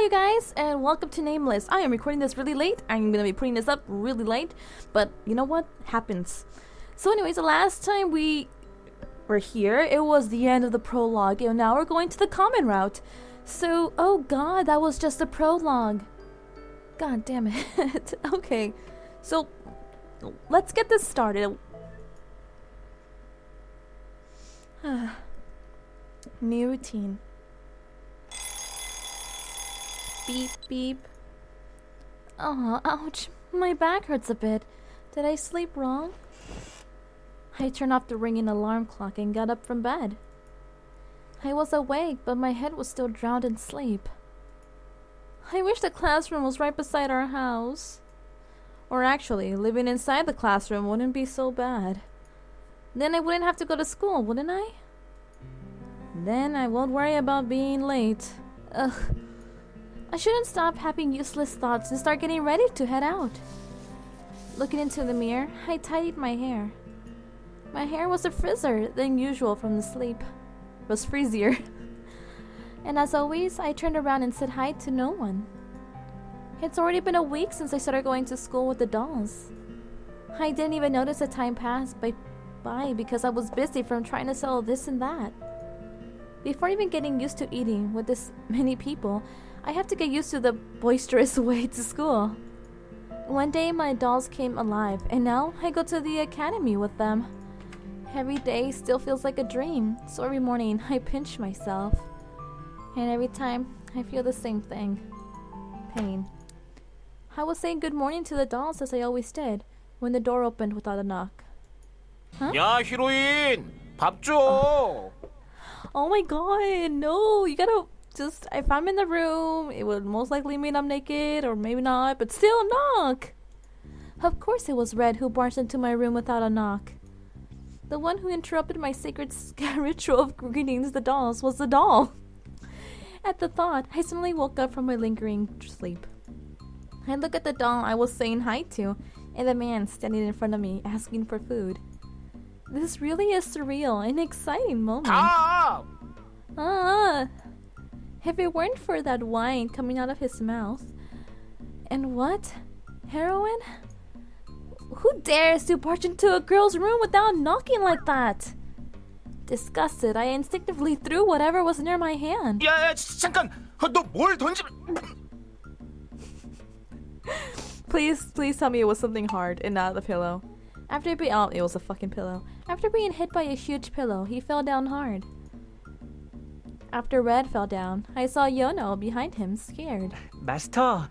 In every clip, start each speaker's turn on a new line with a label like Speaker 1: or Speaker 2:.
Speaker 1: you guys, and welcome to Nameless. I am recording this really late. I'm gonna be putting this up really late, but you know what? Happens. So anyways, the last time we were here, it was the end of the prologue, and now we're going to the common route. So, oh god, that was just the prologue. God damn it. Okay, so let's get this started. New routine. Beep, beep. Oh, ouch. My back hurts a bit. Did I sleep wrong? I turned off the ringing alarm clock and got up from bed. I was awake, but my head was still drowned in sleep. I wish the classroom was right beside our house. Or actually, living inside the classroom wouldn't be so bad. Then I wouldn't have to go to school, wouldn't I? Then I won't worry about being late. Ugh. I shouldn't stop having useless thoughts and start getting ready to head out. Looking into the mirror, I tidied my hair. My hair was a frizzer than usual from the sleep. It was frizzier. And as always, I turned around and said hi to no one. It's already been a week since I started going to school with the dolls. I didn't even notice the time passed by because I was busy from trying to sell this and that. Before even getting used to eating with this many people, I have to get used to the boisterous way to school. One day my dolls came alive, and now I go to the academy with them. Every day still feels like a dream, so every morning I pinch myself. And every time I feel the same thing. Pain. I was saying good morning to the dolls as I always did, when the door opened without a knock. Huh?
Speaker 2: 야, 히로인! 밥 줘!
Speaker 1: Oh my god, no, you gotta just, if I'm in the room, it would most likely mean I'm naked, or maybe not, but still knock! Of course it was Red who barged into my room without a knock. The one who interrupted my sacred ritual of greetings the dolls was the doll. At the thought, I suddenly woke up from my lingering sleep. I looked at the doll I was saying hi to, and the man standing in front of me asking for food. This really is surreal and exciting moment. If it weren't for that wine coming out of his mouth. And what? Heroin? Who dares to barge into a girl's room without knocking like that? Disgusted, I instinctively threw whatever was near my hand.
Speaker 2: 야, 잠깐! 너 뭘 던지...
Speaker 1: Please tell me it was something hard and not the pillow. After being it was a fucking pillow. After being hit by a huge pillow, he fell down hard. After Red fell down, I saw Yono behind him, scared.
Speaker 3: 마스터,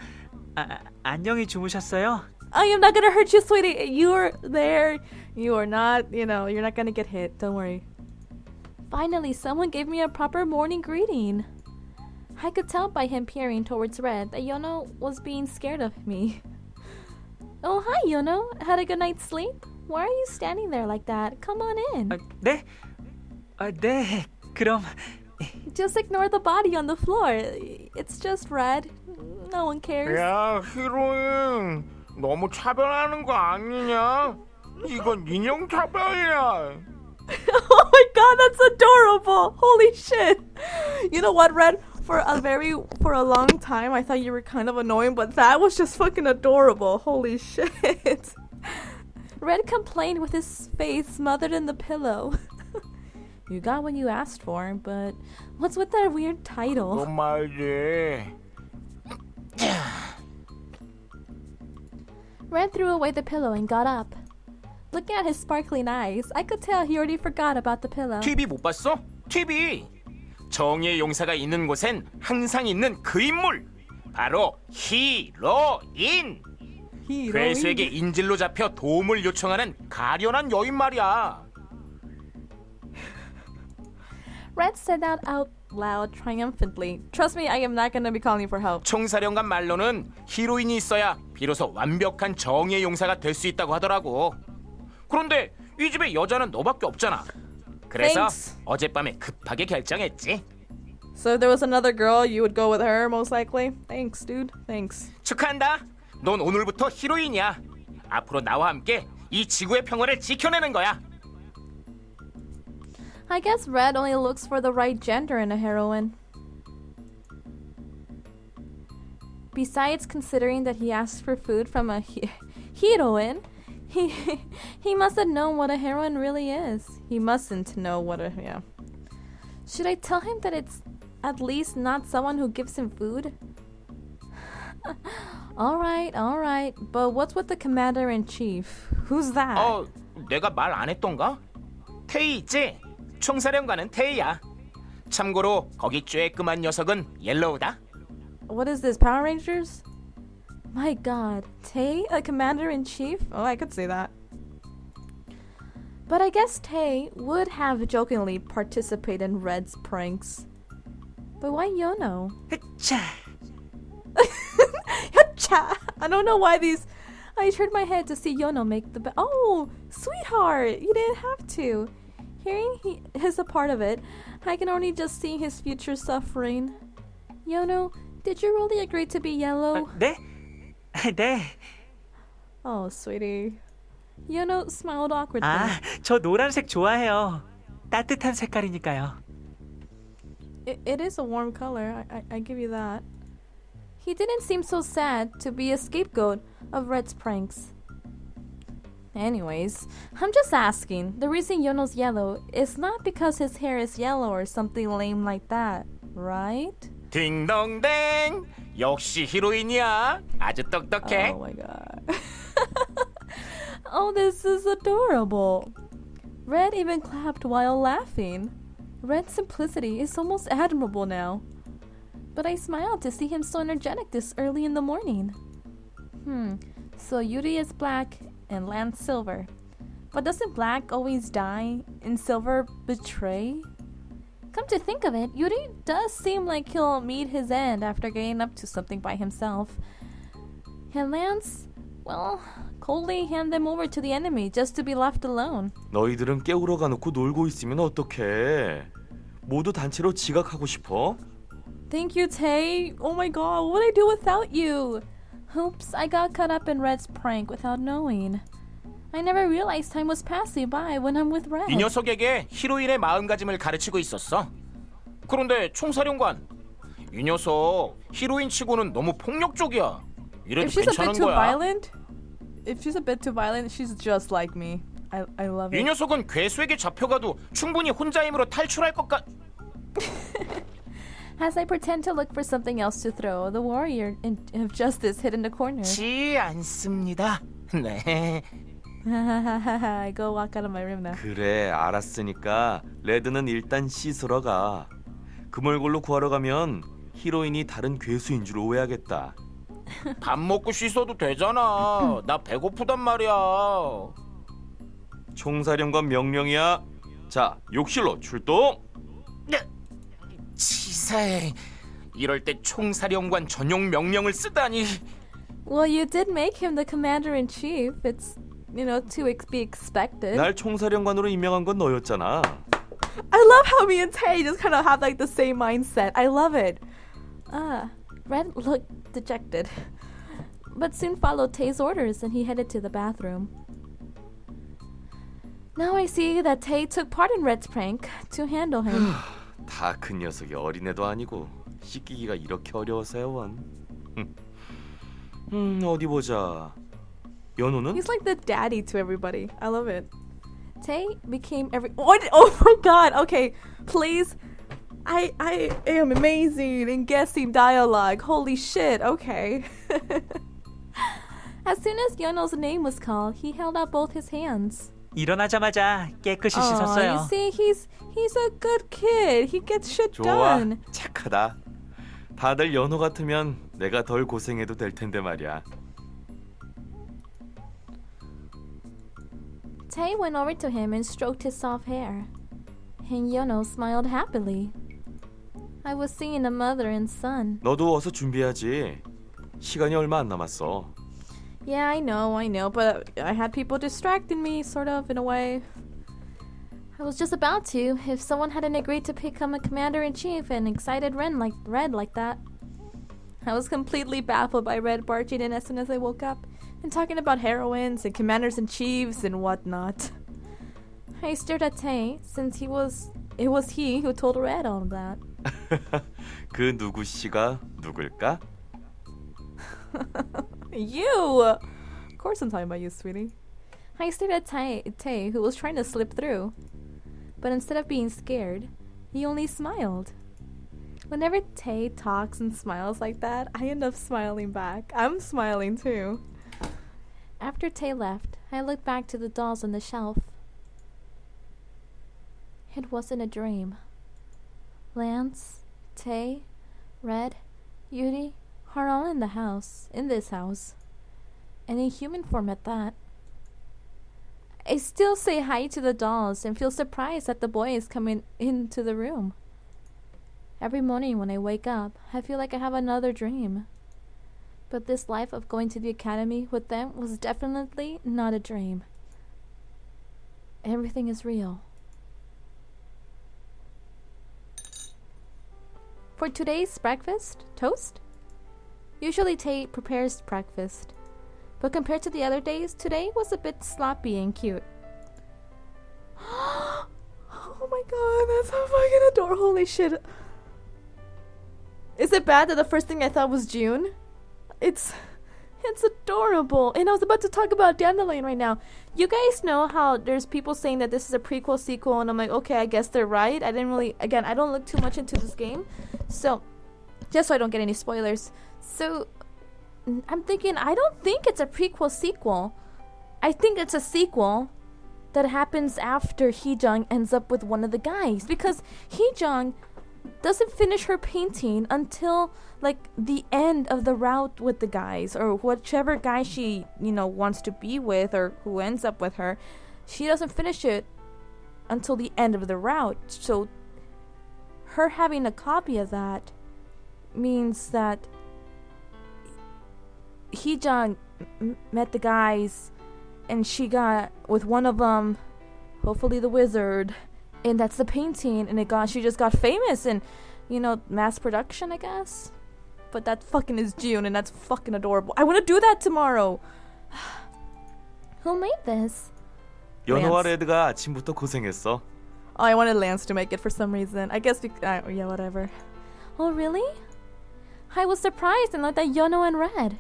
Speaker 3: 안녕히 주무셨어요?
Speaker 1: I am not gonna hurt you, sweetie. You're there. You are not, you're not gonna get hit. Don't worry. Finally, someone gave me a proper morning greeting. I could tell by him peering towards Red that Yono was being scared of me. Oh, hi, Yono. Had a good night's sleep? Why are you standing there like that? Come on in.
Speaker 3: 네? 네, 그럼...
Speaker 1: Just ignore the body on the floor. It's just Red. No one cares.
Speaker 2: 야, 히로인! 너무 차별하는 거 아니냐? 이건 인형 차별이야.
Speaker 1: Oh my god, that's adorable! Holy shit! You know what, Red? For a long time, I thought you were kind of annoying, but that was just fucking adorable. Holy shit! Red complained with his face smothered in the pillow. You got what you asked for, but what's with that weird title?
Speaker 2: 그건 말이지.
Speaker 1: Red threw away the pillow and got up. Looking at his sparkling eyes, I could tell he already forgot about the pillow.
Speaker 2: TV 못 봤어? TV! 정의의 용사가 있는 곳엔 항상 있는 그 인물! 바로 히로인! 괴수에게 인질로 잡혀 도움을 요청하는 가련한 여인 말이야.
Speaker 1: Red said that out loud triumphantly. Trust me, I am not gonna be calling for help.
Speaker 2: 총사령관 말로는 히로인이 있어야 비로소 완벽한 정의의 용사가 될 수 있다고 하더라고. 그런데 이 집에 여자는 너밖에 없잖아. 그래서
Speaker 1: Thanks.
Speaker 2: 어젯밤에 급하게 결정했지.
Speaker 1: So if there was another girl, you would go with her most likely? Thanks, dude. Thanks.
Speaker 2: 축하한다. 넌 오늘부터 히로인이야. 앞으로 나와 함께 이 지구의 평화를 지켜내는 거야.
Speaker 1: I guess Red only looks for the right gender in a heroine. Besides, considering that he asked for food from a heroine, he must have known what a heroine really is. He mustn't know what a yeah. Should I tell him that it's at least not someone who gives him food? all right. But what's with the commander-in-chief? Who's that?
Speaker 2: 내가 말 안 했던가? 테이 있지? 총사령관은 테이야. 참고로 거기 쬐끄만 녀석은 옐로우다.
Speaker 1: What is this, Power Rangers? My god, Tay, a commander-in-chief? Oh, I could see that. But I guess Tay would have jokingly participated in Red's pranks. But why Yono?
Speaker 3: 흐차.
Speaker 1: Yacha! I don't know why these... I turned my head to see Yono make the... Oh, sweetheart! You didn't have to. Hearing he is a part of it, I can only just see his future suffering. Yono, did you really agree to be yellow?
Speaker 3: 네? 네.
Speaker 1: Oh, sweetie. Yono smiled awkwardly.
Speaker 3: 아, 저 노란색 좋아해요. 따뜻한 색깔이니까요.
Speaker 1: It is a warm color, I give you that. He didn't seem so sad to be a scapegoat of Red's pranks. Anyways, I'm just asking. The reason Yono's yellow is not because his hair is yellow or something lame like that, right?
Speaker 2: 딩동댕! 역시 히로인이야. 아주 똑똑해.
Speaker 1: Oh my god. Oh, this is adorable. Red even clapped while laughing. Red's simplicity is almost admirable now. But I smiled to see him so energetic this early in the morning. So Yuri is black and Lance silver. But doesn't black always die and silver betray? Come to think of it, Yuri does seem like he'll meet his end after getting up to something by himself. And Lance, well, coldly hand them over to the enemy just to be left alone.
Speaker 4: 너희들은 깨우러 가놓고 놀고 있으면 어떡해? 모두 단체로 지각하고 싶어?
Speaker 1: Thank you, Tay. Oh my god, what would I do without you? Oops, I got caught up in Red's prank without knowing. I never realized time was passing by when I'm with Red.
Speaker 2: 이 녀석에게 히로인의 마음가짐을 가르치고 있었어. 그런데 총사령관, 이 녀석 히로인 치고는 너무 폭력적이야. 이래도
Speaker 1: If she's a bit
Speaker 2: 괜찮은
Speaker 1: too
Speaker 2: 거야.
Speaker 1: violent, she's just like me. I love
Speaker 2: 이
Speaker 1: it.
Speaker 2: 녀석은 괴수에게 잡혀가도 충분히 혼자 힘으로 탈출할 것 같...
Speaker 1: As I pretend to look for something else to throw, the warrior of justice hid in the corner.
Speaker 2: 지 않습니다. 네.
Speaker 1: I go walk out of my room now.
Speaker 4: 그래, 알았으니까 레드는 일단 씻으러 가. 그물골로 구하러 가면 히로인이 다른 괴수인 줄 오해하겠다.
Speaker 2: 밥 먹고 씻어도 되잖아. 나 배고프단 말이야.
Speaker 4: 총사령관 명령이야. 자, 욕실로 출동.
Speaker 2: 치사해. 이럴 때 총사령관 전용 명령을 쓰다니.
Speaker 1: Well, you did make him the commander-in-chief. It's, to be expected.
Speaker 4: 날 총사령관으로 임명한 건 너였잖아.
Speaker 1: I love how me and Tay just kind of have like the same mindset. I love it. Red looked dejected, but soon followed Tay's orders and he headed to the bathroom. Now I see that Tay took part in Red's prank to handle him.
Speaker 4: 다 큰 녀석이 어린애도 아니고 씻기기가 이렇게 어려워서요, 원. 어디 보자. 연호는?
Speaker 1: He's like the daddy to everybody. I love it. Tay became What? Oh my god. Okay, please. I am amazing in guessing dialogue. Holy shit. Okay. As soon as Yono's name was called, he held out both his hands.
Speaker 3: 일어나자마자 깨끗이
Speaker 1: Oh,
Speaker 3: 씻었어요.
Speaker 1: you see, he's a good kid. He gets shit
Speaker 4: 좋아,
Speaker 1: done.
Speaker 4: 착하다. 다들 연호 같으면 내가 덜 고생해도 될 텐데 말이야.
Speaker 1: Tay went over to him and stroked his soft hair. And Yono smiled happily. I was seeing a mother and son.
Speaker 4: 너도 어서 준비해야지. 시간이 얼마 안 남았어.
Speaker 1: Yeah, I know, but I had people distracting me, sort of, in a way. I was just about to, if someone hadn't agreed to become a commander-in-chief and excited Red like that. I was completely baffled by Red barging in as soon as I woke up and talking about heroines and commanders-in-chiefs and whatnot. I stared at Tay, since it was he who told Red all of that.
Speaker 4: 그 누구 씨가 누굴까?
Speaker 1: You! Of course I'm talking about you, sweetie. I stared at Tay, who was trying to slip through. But instead of being scared, he only smiled. Whenever Tay talks and smiles like that, I end up smiling back. I'm smiling too. After Tay left, I looked back to the dolls on the shelf. It wasn't a dream. Lance, Tay, Red, Yuri are all in this house. And in human form at that. I still say hi to the dolls and feel surprised that the boy is coming into the room. Every morning when I wake up, I feel like I have another dream. But this life of going to the academy with them was definitely not a dream. Everything is real. For today's breakfast, toast? Usually Tay prepares breakfast. But compared to the other days, today was a bit sloppy and cute. Oh my god, that's so fucking adorable. Holy shit. Is it bad that the first thing I thought was June? It's adorable. And I was about to talk about Dandelion right now. You guys know how there's people saying that this is a prequel sequel, and I'm like, okay, I guess they're right. I don't look too much into this game. So, just so I don't get any spoilers. So, I'm thinking, I don't think it's a prequel sequel. I think it's a sequel that happens after Hee-jung ends up with one of the guys. Because Hee-jung doesn't finish her painting until like the end of the route with the guys, or whichever guy she wants to be with, or who ends up with her. She doesn't finish it until the end of the route. So her having a copy of that means that Hee-jung met the guys and she got with one of them, hopefully the wizard, and that's the painting, and she just got famous and mass production, I guess. But that fucking is June, and that's fucking adorable. I want to do that tomorrow. Who made this?
Speaker 4: 연호와 레드가 아침부터 고생했어.
Speaker 1: Oh, I wanted Lance to make it for some reason. I guess yeah, whatever. Oh, really? I was surprised and looked at Yono and Red.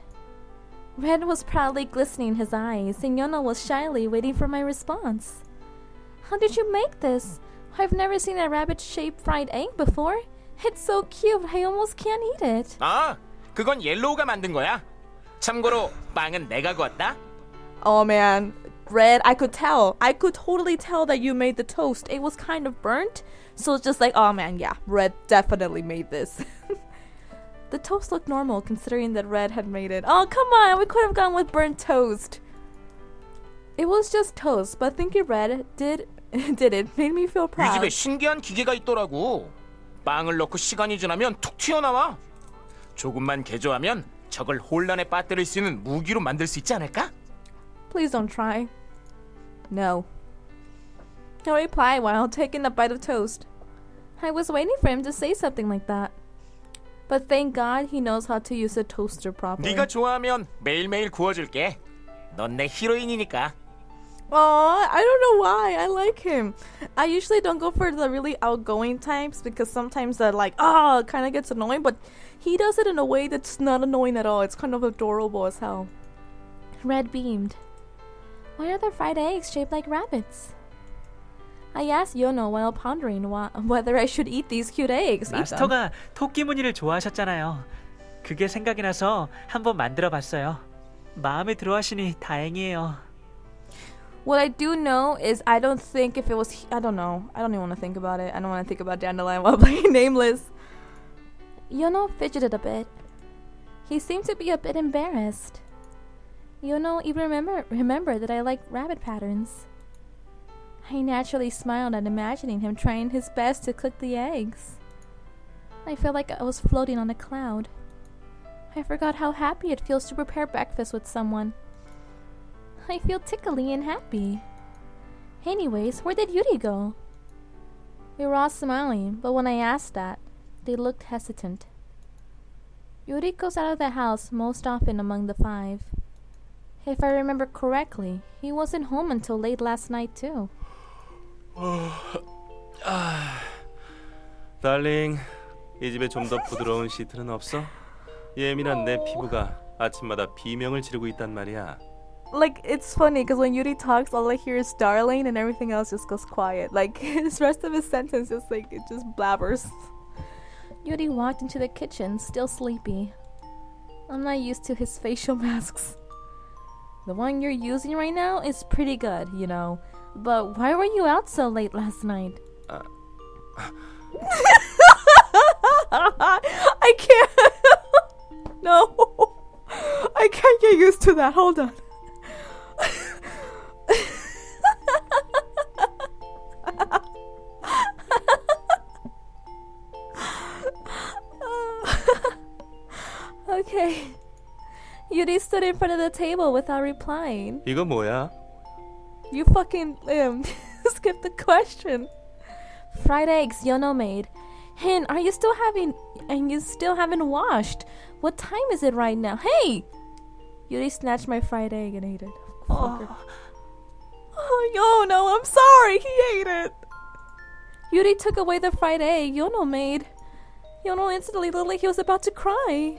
Speaker 1: Red was proudly glistening his eyes, and Yono was shyly waiting for my response. How did you make this? I've never seen a rabbit-shaped fried egg before. It's so cute, I almost can't eat it.
Speaker 2: 아, 그건 옐로우가 만든 거야. 참고로 빵은 내가 구웠다.
Speaker 1: Oh man, Red, I could totally tell that you made the toast. It was kind of burnt, so it's just like, oh man, yeah, Red definitely made this. The toast looked normal considering that Red had made it. Oh, come on, we could have gone with burnt toast. It was just toast, but thinking Red did it made me feel
Speaker 2: 이
Speaker 1: proud.
Speaker 2: 집에 신기한 기계가 있더라고. 빵을 넣고 시간이 지나면 툭 튀어나와. 조금만 개조하면 적을 혼란에 빠뜨릴 수 있는 무기로 만들 수 있지 않을까?
Speaker 1: Please don't try. No. I replied while taking a bite of toast. I was waiting for him to say something like that. But thank God he knows how to use a toaster properly.
Speaker 2: 네가 좋아하면 매일매일 구워줄게. 넌 내 히로인이니까.
Speaker 1: Aw, I don't know why. I like him. I usually don't go for the really outgoing types because sometimes that it kind of gets annoying, but he does it in a way that's not annoying at all. It's kind of adorable as hell. Red beamed. Why are there fried eggs shaped like rabbits? I asked Yono while pondering whether I should eat these cute eggs.
Speaker 3: 마스터가 토끼 무늬를 좋아하셨잖아요. 그게 생각이 나서 한번 만들어봤어요. 마음에 들어하시니 다행이에요.
Speaker 1: What I do know is I don't think if it was... I don't know. I don't even want to think about it. I don't want to think about Dandelion while playing Nameless. Yono fidgeted a bit. He seemed to be a bit embarrassed. Yono even remembered that I like rabbit patterns. I naturally smiled at imagining him trying his best to cook the eggs. I felt like I was floating on a cloud. I forgot how happy it feels to prepare breakfast with someone. I feel tickly and happy. Anyways, where did Yuri go? We were all smiling, but when I asked that, they looked hesitant. Yuri goes out of the house most often among the five. If I remember correctly, he wasn't home until late last night too.
Speaker 4: 달링, 이 집에 좀 더 부드러운 시트는 없어? 예민한 내 피부가 아침마다 비명을 지르고 있단 말이야.
Speaker 1: Like, it's funny because when Yuri talks, all I hear is darling and everything else just goes quiet. Like, his rest of his sentence is like, it just blabbers. Yuri walked into the kitchen, still sleepy. I'm not used to his facial masks. The one you're using right now is pretty good, you know. But why were you out so late last night? I can't. No. I can't get used to that. Hold on. Okay. Yuri stood in front of the table without replying.
Speaker 4: 이거 뭐야?
Speaker 1: You fucking skipped the question. Fried eggs Yono made. Hin, are you still having? And you still haven't washed. What time is it right now? Hey! Yuri snatched my fried egg and ate it. Fucker. Oh, Yono, I'm sorry. He ate it. Yuri took away the fried egg Yono made. Yono instantly looked like he was about to cry.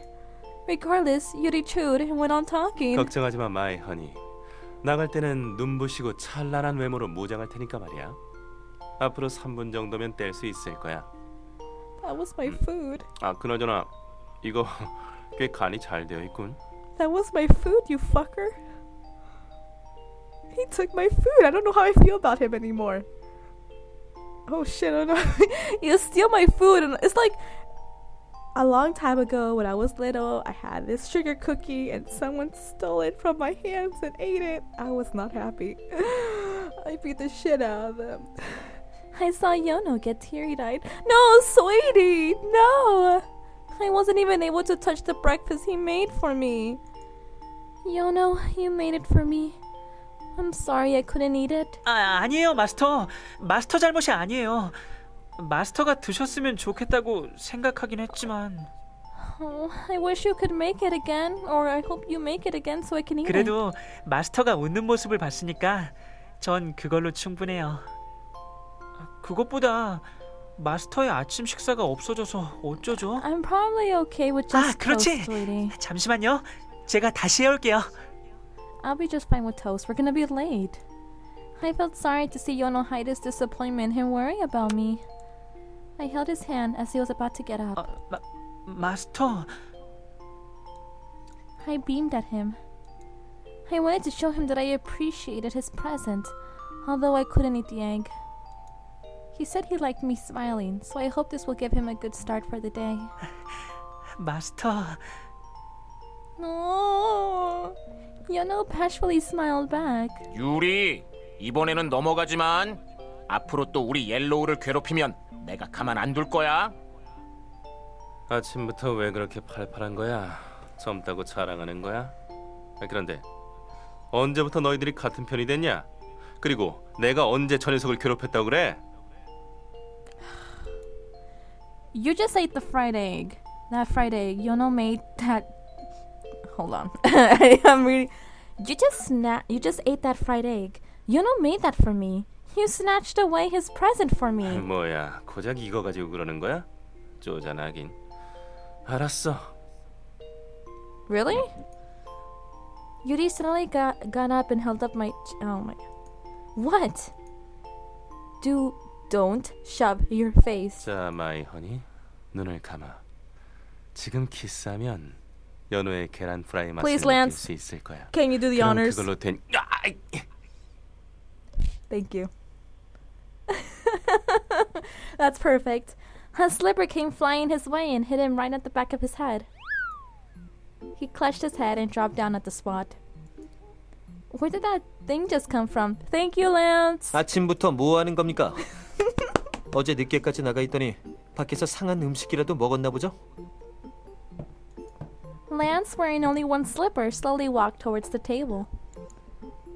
Speaker 1: Regardless, Yuri chewed and went on talking.
Speaker 4: 걱정하지 마, my honey. 나갈 때는 눈부시고 찬란한 외모로 무장할 테니까 말이야. 앞으로 3분 정도면 뗄 수 있을 거야.
Speaker 1: That was my food.
Speaker 4: 아, 그나저나 이거 꽤 간이 잘 되어 있군.
Speaker 1: That was my food, you fucker. He took my food. I don't know how I feel about him anymore. Oh shit, I don't know. You steal my food, and it's like a long time ago when I was little, I had this sugar cookie and someone stole it from my hands and ate it. I was not happy. I beat the shit out of them. I saw Yono get teary-eyed. No, sweetie, no. I wasn't even able to touch the breakfast he made for me. Yono, you made it for me. I'm sorry I couldn't eat it.
Speaker 3: 아니에요, 마스터. 마스터 잘못이 아니에요. 마스터가 드셨으면 좋겠다고 생각하긴 했지만.
Speaker 1: Oh, I wish you could make it again, or I hope you make it again so I can eat
Speaker 3: 그래도 마스터가 웃는 모습을 봤으니까 전 그걸로 충분해요. 그것보다 마스터의 아침 식사가 없어져서 어쩌죠?
Speaker 1: it. I'm probably okay with just
Speaker 3: 그렇지.
Speaker 1: toast, sweetie.
Speaker 3: 잠시만요. 제가 다시 해올게요.
Speaker 1: I'll be just fine with toast. We're gonna be late. I felt sorry to see Yono hide his disappointment and worry about me. I held his hand as he was about to get up.
Speaker 3: 마스터.
Speaker 1: I beamed at him. I wanted to show him that I appreciated his present, although I couldn't eat the egg. He said he liked me smiling, so I hope this will give him a good start for the day.
Speaker 3: 마스터.
Speaker 1: No. Yono bashfully smiled back.
Speaker 2: 유리, 이번에는 넘어가지만 앞으로 또 우리 옐로우를 괴롭히면 내가 가만 안 둘 거야.
Speaker 4: 아침부터 왜 그렇게 팔팔한 거야? 젊다고 자랑하는 거야? 그런데 언제부터 너희들이 같은 편이 됐냐? 그리고 내가 언제 저 녀석을 괴롭혔다고 그래?
Speaker 1: You just ate the fried egg. That fried egg. Yono made that. Hold on. I'm reading. You just ate that fried egg. Yono made that for me. You snatched away his present for me.
Speaker 4: 뭐야, 고작 이거 가지고 그러는 거야? 쪼잔하긴. 알았어.
Speaker 1: Really? Yuri suddenly got up and held up my. Oh my. What? Don't shove your face.
Speaker 4: 자, 마이 허니, 눈을 감아. 지금 키스하면 연우의 계란 프라이 맛을
Speaker 1: Please,
Speaker 4: 느낄
Speaker 1: Lance.
Speaker 4: 수 있을 거야.
Speaker 1: Can you do the
Speaker 4: 그럼
Speaker 1: honors?
Speaker 4: 그걸로 된.
Speaker 1: Thank you. That's perfect. A slipper came flying his way and hit him right at the back of his head. He clutched his head and dropped down at the spot. Where did that thing just come from? Thank you, Lance.
Speaker 5: 아침부터 뭐 하는 겁니까? 어제 늦게까지 나가 있더니 밖에서 상한 음식이라도 먹었나 보죠?
Speaker 1: Lance, wearing only one slipper, slowly walked towards the table.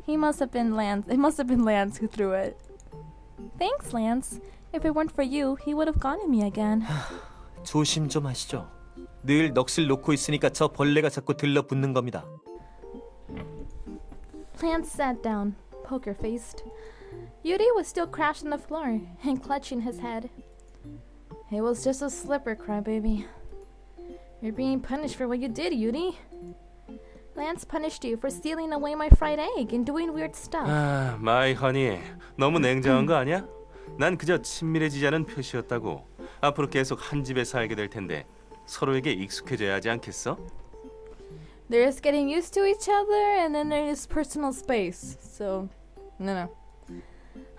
Speaker 1: It must have been Lance who threw it. Thanks, Lance. If it weren't for you, he would have gone at me again.
Speaker 5: 조심 좀 하시죠. 늘 넋을 놓고 있으니까 저 벌레가 자꾸 들러붙는 겁니다.
Speaker 1: Lance sat down, poker-faced. Yuri was still crashed on the floor and clutching his head. It was just a slipper, crybaby. You're being punished for what you did, Yuri. Lance punished you for stealing away my fried egg and doing weird stuff.
Speaker 4: 아, 마이 허니, 너무 냉정한 거 아니야? 난 그저 친밀해지자는 표시였다고. 앞으로 계속 한 집에 살게 될 텐데 서로에게 익숙해져야 하지 않겠어?
Speaker 1: There's getting used to each other, and then there's personal space. So, no.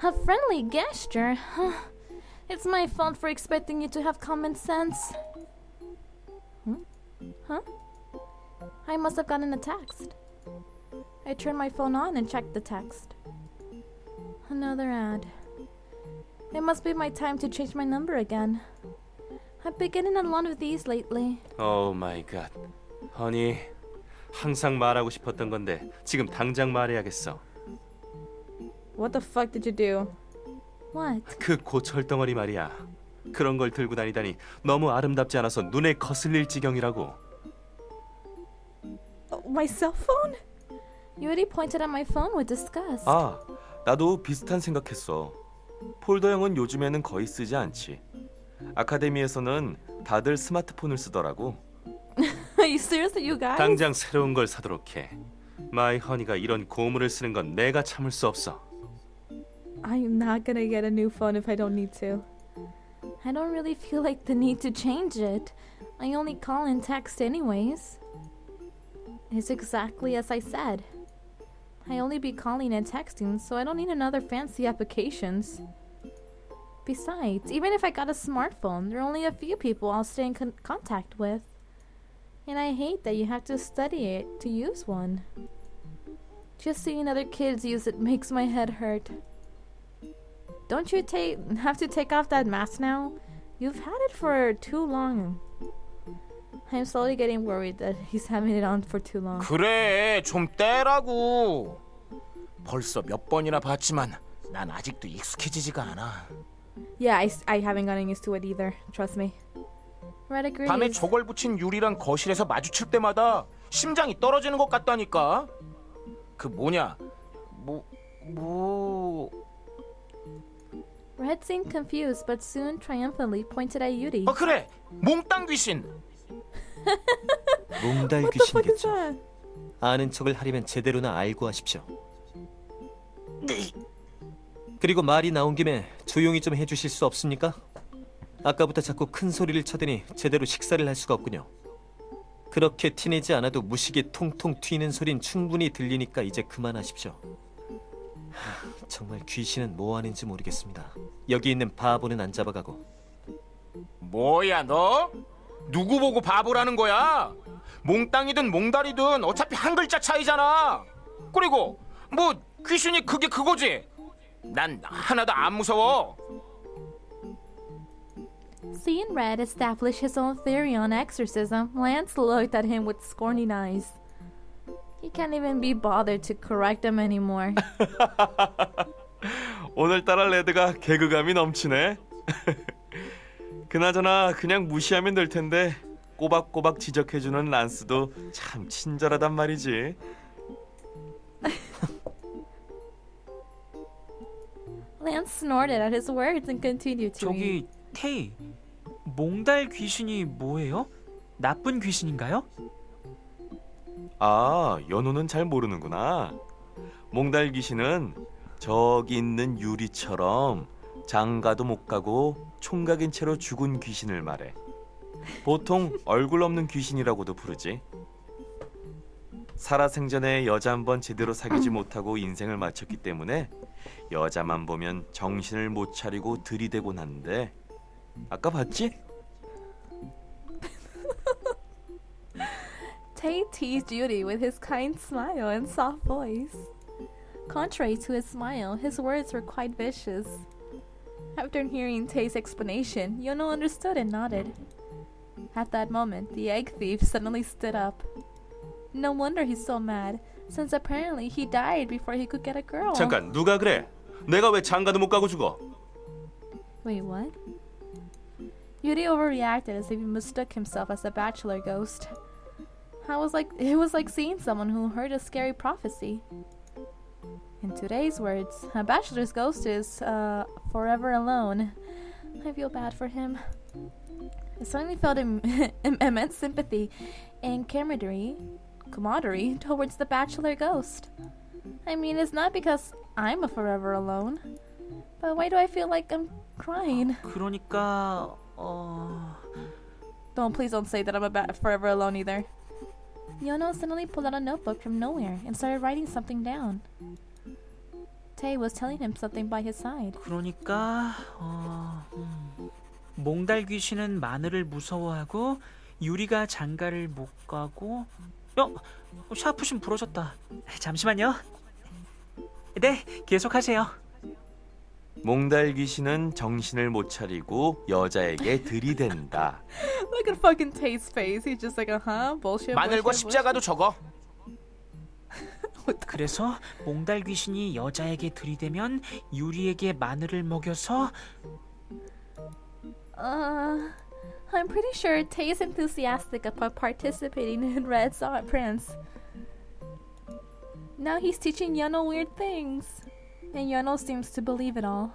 Speaker 1: A friendly gesture? It's my fault for expecting you to have common sense. Huh? I must have gotten a text. I turned my phone on and checked the text. Another ad. It must be my time to change my number again. I've been getting a lot of these lately.
Speaker 4: 오 마이 갓. 허니, 항상 말하고 싶었던 건데 지금 당장 말해야겠어.
Speaker 1: What the fuck did you do? What?
Speaker 4: 그 고철덩어리 말이야. 그런 걸 들고 다니다니 너무 아름답지 않아서 눈에 거슬릴 지경이라고.
Speaker 1: My cell phone? You already pointed at my phone with disgust.
Speaker 4: 아, 나도 비슷한 생각했어. 폴더형은 요즘에는 거의 쓰지 않지. 아카데미에서는 다들 스마트폰을 쓰더라고.
Speaker 1: Are you serious, you guys?
Speaker 4: 당장 새로운 걸 사도록 해. 마이 허니가 이런 고물을 쓰는 건 내가 참을 수 없어.
Speaker 1: I'm not gonna get a new phone if I don't need to. I don't really feel like the need to change it. I only call and text anyways. It's exactly as I said. I only be calling and texting, so I don't need another fancy applications. Besides, even if I got a smartphone, there are only a few people I'll stay in contact with. And I hate that you have to study it to use one. Just seeing other kids use it makes my head hurt. Don't you have to take off that mask now? You've had it for too long. I'm slowly getting worried that he's having it on for too long.
Speaker 2: 그래, 좀 떼라고. 벌써 몇 번이나 봤지만 난 아직도 익숙해지지가 않아.
Speaker 1: Yeah, I haven't gotten used to it either. Trust me. Red agrees.
Speaker 2: 밤에 저걸 붙인 유리랑 거실에서 마주칠 때마다 심장이 떨어지는 것 같다니까. 그 뭐냐?
Speaker 1: Red seemed confused, but soon triumphantly pointed at Yuri.
Speaker 2: 그래, 몽땅 귀신.
Speaker 5: 몽달
Speaker 1: What the fuck is
Speaker 5: 귀신이겠죠.
Speaker 1: that?
Speaker 5: 아는 척을 하려면 제대로나 알고 하십시오. 그리고 말이 나온 김에 조용히 좀 해주실 수 없습니까? 아까부터 자꾸 큰 소리를 쳐대니 제대로 식사를 할 수가 없군요. 그렇게 티내지 않아도 무식이 통통 튀는 소린 충분히 들리니까 이제 그만하십시오. 정말 귀신은 뭐 하는지 모르겠습니다. 여기 있는 바보는 안 잡아가고.
Speaker 2: 뭐야 너? 누구 보고 바보라는 거야? 몽땅이든 몽달이든 어차피 한 글자 차이잖아. 그리고 뭐 귀신이 그게 그거지. 난 하나도 안 무서워.
Speaker 1: Seeing Red establish his own theory on exorcism, Lance looked at him with scorning eyes. He can't even be bothered to correct him anymore.
Speaker 4: 오늘따라 레드가 개그감이 넘치네. 그나저나 그냥 무시하면 될 텐데 꼬박꼬박 지적해주는 란스도 참 친절하단 말이지.
Speaker 1: Lance snorted at his words and continued to
Speaker 3: 저기
Speaker 1: eat.
Speaker 3: 테이, 몽달 귀신이 뭐예요? 나쁜 귀신인가요?
Speaker 4: 아, 연호는 잘 모르는구나. 몽달 귀신은 저기 있는 유리처럼 장가도 못 가고 총각인 채로 죽은 귀신을 말해. 보통 얼굴 없는 귀신이라고도 부르지. 살아생전에 여자 한 번 제대로 사귀지 못하고 인생을 마쳤기 때문에 여자만 보면 정신을 못 차리고 들이대곤 하는데 아까 봤지?
Speaker 1: Tay teased Judy with his kind smile and soft voice. Contrary to his smile, his words were quite vicious. After hearing Tay's explanation, Yono understood and nodded. At that moment, the egg thief suddenly stood up. No wonder he's so mad, since apparently he died before he could get a girl.
Speaker 4: 잠깐, 누가 그래? 내가 왜 장가도 못 가고 죽어?
Speaker 1: Wait, what? Yuri overreacted as if he mistook himself as a bachelor ghost. It was like seeing someone who heard a scary prophecy. In today's words, a bachelor's ghost is forever alone. I feel bad for him. I suddenly felt immense sympathy and camaraderie camaraderie towards the bachelor ghost. I mean, it's not because I'm a forever alone. But why do I feel like I'm crying?
Speaker 3: 그러니까
Speaker 1: Please don't say that I'm forever alone either. Yono suddenly pulled out a notebook from nowhere and started writing something down. Tay was telling him something by his side.
Speaker 3: 그러니까 몽달 귀신은 마늘을 무서워하고 유리가 장가를 못 가고 샤프심 부러졌다. 잠시만요. 네, 계속하세요.
Speaker 4: 몽달 귀신은 정신을 못 차리고 여자에게 들이댄다.
Speaker 1: Look at fucking Tay's face. He's just like, bullshit.
Speaker 2: 마늘과 십자가도 적어.
Speaker 3: 그래서 몽달 귀신이 여자에게 들이대면 유리에게 마늘을 먹여서
Speaker 1: I'm pretty sure Tay's enthusiastic about participating in Red's pranks. Now he's teaching Yono weird things. And Yono seems to believe it all.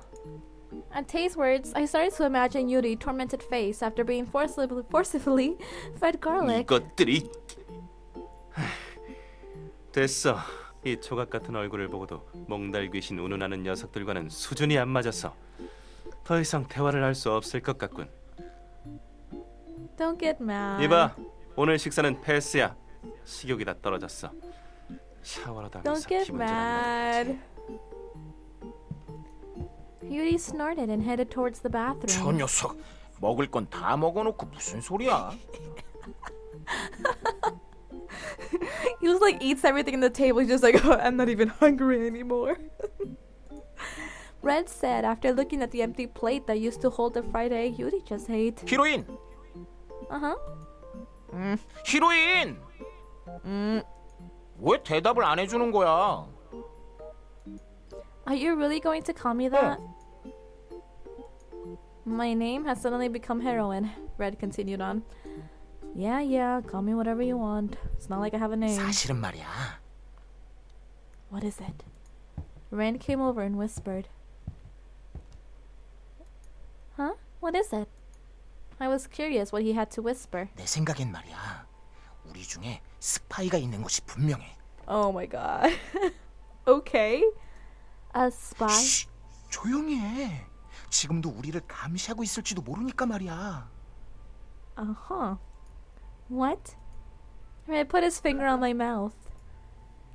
Speaker 1: At Tay's words, I started to imagine Yuri's tormented face after being forcibly fed garlic.
Speaker 5: 이것들이 됐어. 이 조각 같은 얼굴을 보고도 몽달 귀신 운운하는 녀석들과는 수준이 안 맞아서 더 이상 대화를 할 수 없을 것 같군.
Speaker 1: Don't get mad.
Speaker 5: 이봐, 오늘 식사는 패스야. 식욕이 다 떨어졌어. 샤워라도
Speaker 1: Don't
Speaker 5: 하면서
Speaker 1: get
Speaker 5: 기분 좀 안내야지.
Speaker 1: mad. Yuri snorted and headed towards the
Speaker 2: 저
Speaker 1: bathroom.
Speaker 2: 녀석 먹을 건 다 먹어놓고 무슨 소리야?
Speaker 1: He was like eats everything in the table. He's just like, I'm not even hungry anymore. Red said after looking at the empty plate that used to hold the fried egg Yuri just ate.
Speaker 2: 히로인. 히로인. 왜 대답을 안 해주는 거야?
Speaker 1: Are you really going to call me that? My name has suddenly become heroin. Red continued on. Yeah, call me whatever you want. It's not like I have a name.
Speaker 2: 사실은 말이야.
Speaker 1: What is it? Ren came over and whispered. Huh? What is it? I was curious what he had to whisper.
Speaker 2: 내 생각엔 말이야. 우리 중에 스파이가 있는 것이 분명해.
Speaker 1: Oh my god. Okay. A spy?
Speaker 2: 쉿, 조용히 해. 지금도 우리를 감시하고 있을지도 모르니까 말이야.
Speaker 1: Uh-huh. What? Red put his finger on my mouth.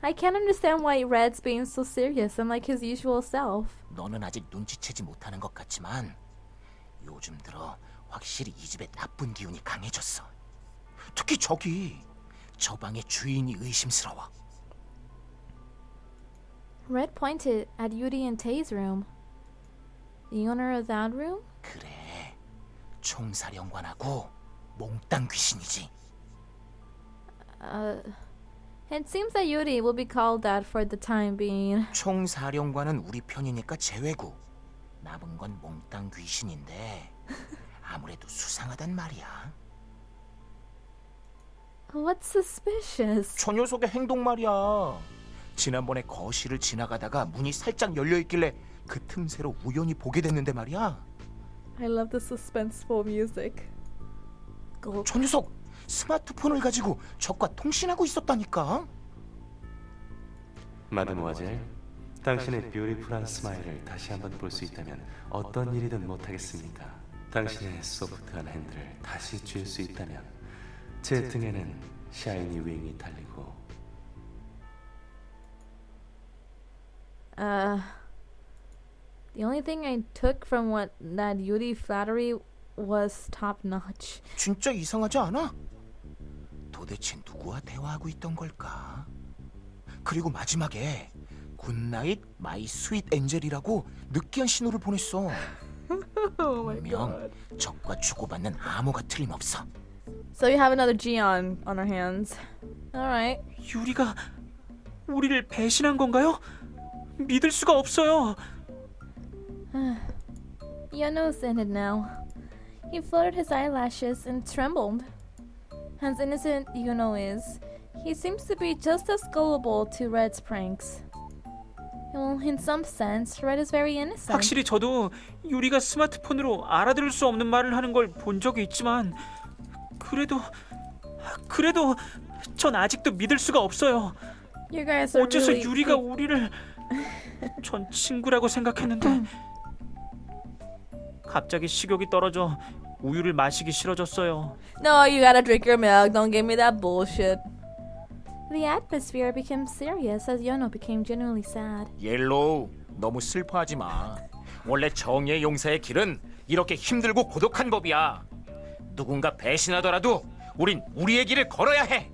Speaker 1: I can't understand why Red's being so serious and like his usual self.
Speaker 2: 너는 아직 눈치채지 못하는 것 같지만 요즘 들어 확실히 이 집에 나쁜 기운이 강해졌어. 특히 저 방의 주인이 의심스러워.
Speaker 1: Red pointed at Yuri and Tay's room. The owner of that room?
Speaker 2: 그래, 총사령관하고 몽땅 귀신이지.
Speaker 1: It seems that Yuri will be called that for the time being.
Speaker 2: 총사령관은 우리 편이니까 제외고 남은 건 몽땅 귀신인데 아무래도 수상하단 말이야.
Speaker 1: What's suspicious?
Speaker 2: 저 녀석의 행동 말이야. 지난번에 거실을 지나가다가 문이 살짝 열려있길래 그 틈새로 우연히 보게 됐는데 말이야.
Speaker 1: I love the suspenseful music.
Speaker 2: 저 녀석 스마트폰을 가지고 적과 통신하고 있었다니까.
Speaker 5: 마드모아젤, 당신의 뷰티풀한 스마일을 다시 한번 볼 수 있다면 어떤 일이든 못하겠습니다. 당신의 소프트한 핸들을 다시 쥘 수 있다면 제 등에는 샤이니 윙이 달리고
Speaker 1: The only thing I took from what that Yuri flattery was top notch.
Speaker 2: 진짜 이상하지 않아? 도대체 누구와 대화하고 있던 걸까? 그리고 마지막에 굿나잇 마이 스윗 엔젤이라고 느끼한 신호를 보냈어.
Speaker 1: Oh my
Speaker 2: 분명 적과 주고받는 암호가 틀림없어.
Speaker 1: So you have another G on our hands. All right.
Speaker 3: 유리가 우리를 배신한 건가요? 믿을 수가 없어요.
Speaker 1: Yono's in it now. He fluttered his eyelashes and trembled. As innocent Yono is, he seems to be just as gullible to Red's pranks. Well, in some sense, Red is very innocent.
Speaker 3: 확실히 저도 유리가 스마트폰으로 알아들을 수 없는 말을 하는 걸 본 적이 있지만 그래도 전 아직도 믿을 수가 없어요.
Speaker 1: You guys are
Speaker 3: 어째서
Speaker 1: really
Speaker 3: 유리가 우리를 전 친구라고 생각했는데 갑자기 식욕이 떨어져 우유를 마시기 싫어졌어요.
Speaker 1: No, you gotta drink your milk. Don't give me that bullshit. The atmosphere became serious as Yono became genuinely sad.
Speaker 2: 옐로우, 너무 슬퍼하지 마. 원래 정의의 용사의 길은 이렇게 힘들고 고독한 법이야. 누군가 배신하더라도 우린 우리의 길을 걸어야 해.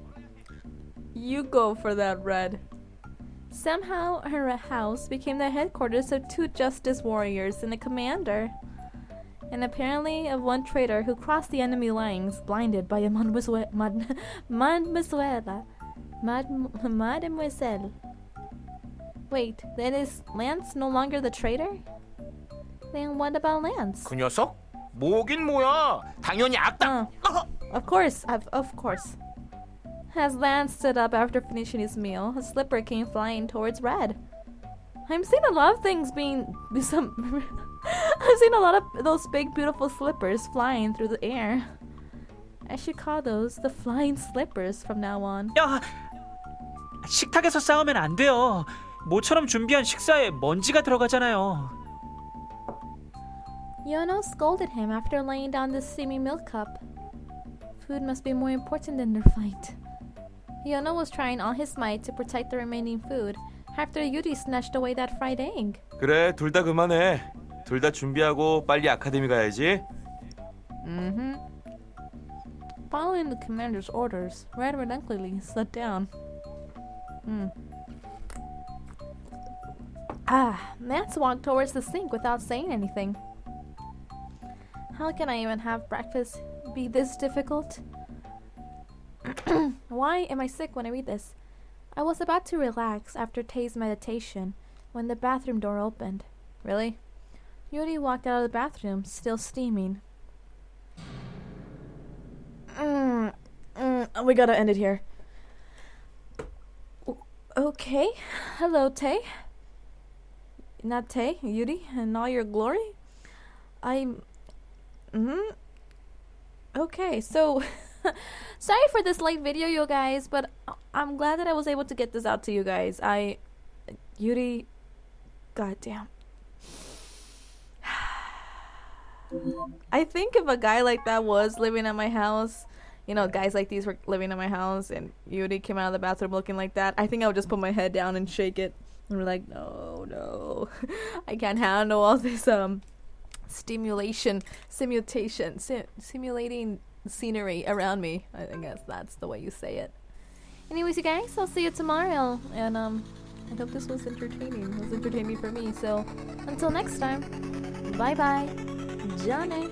Speaker 1: You go for that, Red. Somehow, her house became the headquarters of 2 justice warriors and a commander. And apparently of 1 traitor who crossed the enemy lines blinded by a mademoiselle. Wait, then is Lance no longer the traitor? Then what about Lance?
Speaker 2: 그 녀석? 뭐긴 뭐야. 당연히 악당.
Speaker 1: Of course. As Lance stood up after finishing his meal, a slipper came flying towards Red. I'm seeing a lot of things I've seen a lot of those big beautiful slippers flying through the air. I should call those the flying slippers from now on.
Speaker 3: 야, 식탁에서 싸우면 안 돼요. 모처럼 준비한 식사에 먼지가 들어가잖아요.
Speaker 1: Yono scolded him after laying down the steaming milk cup. Food must be more important than their fight. Yono was trying all his might to protect the remaining food after Yuri snatched away that fried egg.
Speaker 4: 그래, 둘 다 그만해. 둘 다 준비하고 빨리 아카데미 가야지.
Speaker 1: Following the commander's orders, Red reluctantly sat down. Mance walked towards the sink without saying anything. How can I even have breakfast be this difficult? Why am I sick when I read this? I was about to relax after Tay's meditation when the bathroom door opened. Really? Yuri walked out of the bathroom, still steaming. We gotta end it here. Okay. Hello, Tay. Not Tay, Yuri, in all your glory? Okay, so sorry for this late video, you guys, but I'm glad that I was able to get this out to you guys. Yuri, goddamn. I think if a guy like that was living at my house, you know, guys like these were living at my house, and Yuri came out of the bathroom looking like that, I think I would just put my head down and shake it and be like, no, I can't handle all this simulating scenery around me. I guess that's the way you say it. Anyways, you guys, I'll see you tomorrow, and I hope this was entertaining. It was entertaining for me. So until next time, bye bye, Johnny.